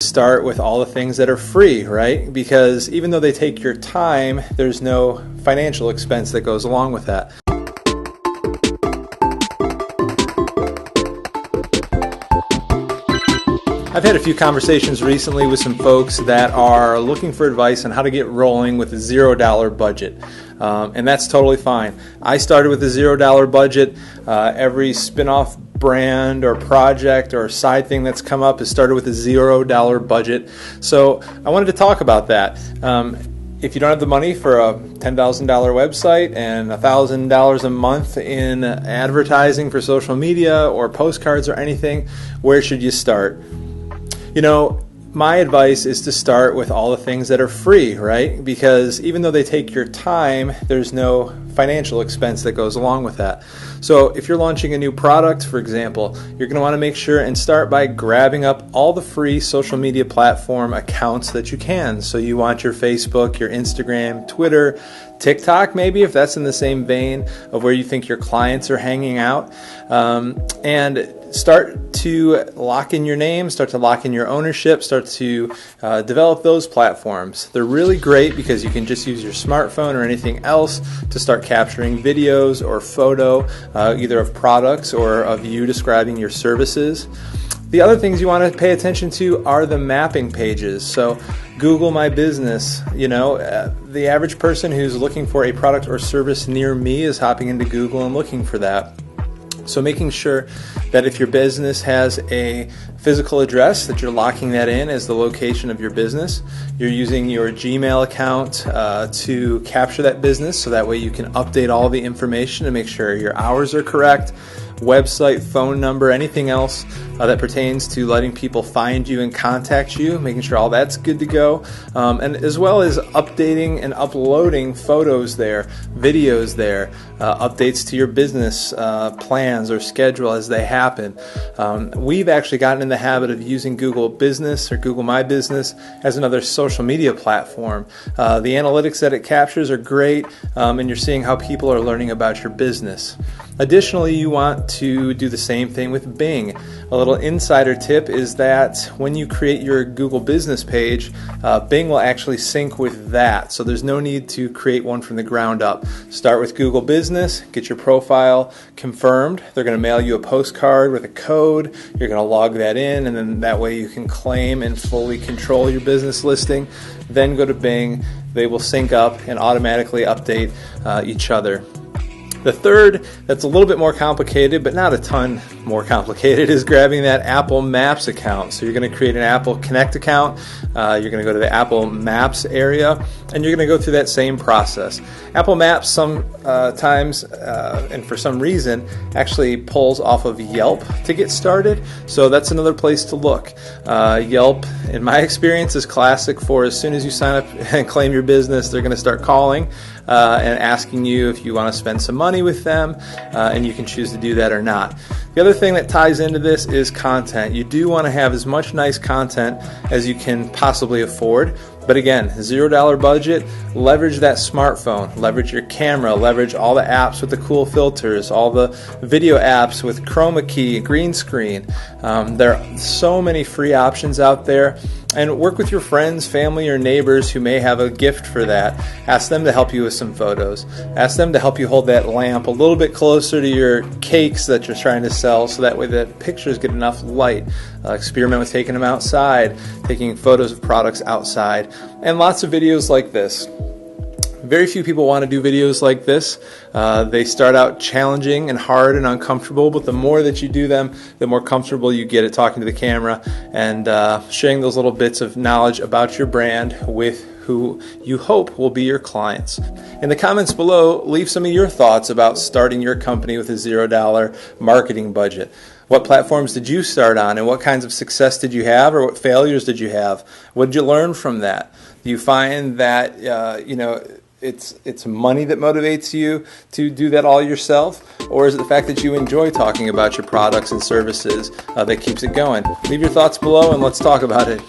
Start with all the things that are free, right? Because even though they take your time, there's no financial expense that goes along with that. I've had a few conversations recently with some folks that are looking for advice on how to get rolling with a $0 budget. And that's totally fine. I started with a $0 budget. Every spin-off brand or project or side thing that's come up has started with a $0 budget. So I wanted to talk about that. If you don't have the money for a $10,000 website and $1,000 a month in advertising for social media or postcards or anything, where should you start? You know, my advice is to start with all the things that are free, right? Because even though they take your time, there's no financial expense that goes along with that. So if you're launching a new product, for example, you're going to want to make sure and start by grabbing up all the free social media platform accounts that you can. So you want your Facebook, your Instagram, Twitter, TikTok maybe, if that's in the same vein of where you think your clients are hanging out. And start to lock in your name, start to lock in your ownership, start to develop those platforms. They're really great because you can just use your smartphone or anything else to start capturing videos or photo, either of products or of you describing your services. The other things you want to pay attention to are the mapping pages. So Google My Business, the average person who's looking for a product or service near me is hopping into Google and looking for that. So making sure that if your business has a physical address, that you're locking that in as the location of your business. You're using your Gmail account to capture that business, so that way you can update all the information to make sure your hours are correct, website, phone number, anything else that pertains to letting people find you and contact you, making sure all that's good to go, and as well as updating and uploading photos there, videos there, updates to your business plans or schedule as they happen. We've actually gotten in the habit of using Google Business or Google My Business as another social media platform. The analytics that it captures are great, and you're seeing how people are learning about your business. Additionally, you want to do the same thing with Bing. A little insider tip is that when you create your Google Business page, Bing will actually sync with that. So there's no need to create one from the ground up. Start with Google Business, get your profile confirmed. They're going to mail you a postcard with a code. You're going to log that in, and then that way you can claim and fully control your business listing. Then go to Bing. They will sync up and automatically update each other. The third, that's a little bit more complicated, but not a ton more complicated, is grabbing that Apple Maps account. So you're going to create an Apple Connect account. You're going to go to the Apple Maps area, and you're going to go through that same process. Apple Maps sometimes, and for some reason, actually pulls off of Yelp to get started. So that's another place to look. Yelp, in my experience, is classic for as soon as you sign up and claim your business, they're going to start calling and asking you if you want to spend some money with them, and you can choose to do that or not. The other thing that ties into this is content. You do want to have as much nice content as you can possibly afford. But again, $0 budget, leverage that smartphone, leverage your camera, leverage all the apps with the cool filters, all the video apps with chroma key, green screen. There are so many free options out there. And work with your friends, family, or neighbors who may have a gift for that. Ask them to help you with some photos. Ask them to help you hold that lamp a little bit closer to your cakes that you're trying to sell, so that way the pictures get enough light. Experiment with taking them outside, taking photos of products outside, and lots of videos like this. Very few people want to do videos like this. They start out challenging and hard and uncomfortable, but the more that you do them, the more comfortable you get at talking to the camera and sharing those little bits of knowledge about your brand with who you hope will be your clients. In the comments below, leave some of your thoughts about starting your company with a $0 marketing budget. What platforms did you start on, and what kinds of success did you have, or what failures did you have? What did you learn from that? Do you find that it's money that motivates you to do that all yourself, or is it the fact that you enjoy talking about your products and services that keeps it going? Leave your thoughts below and let's talk about it.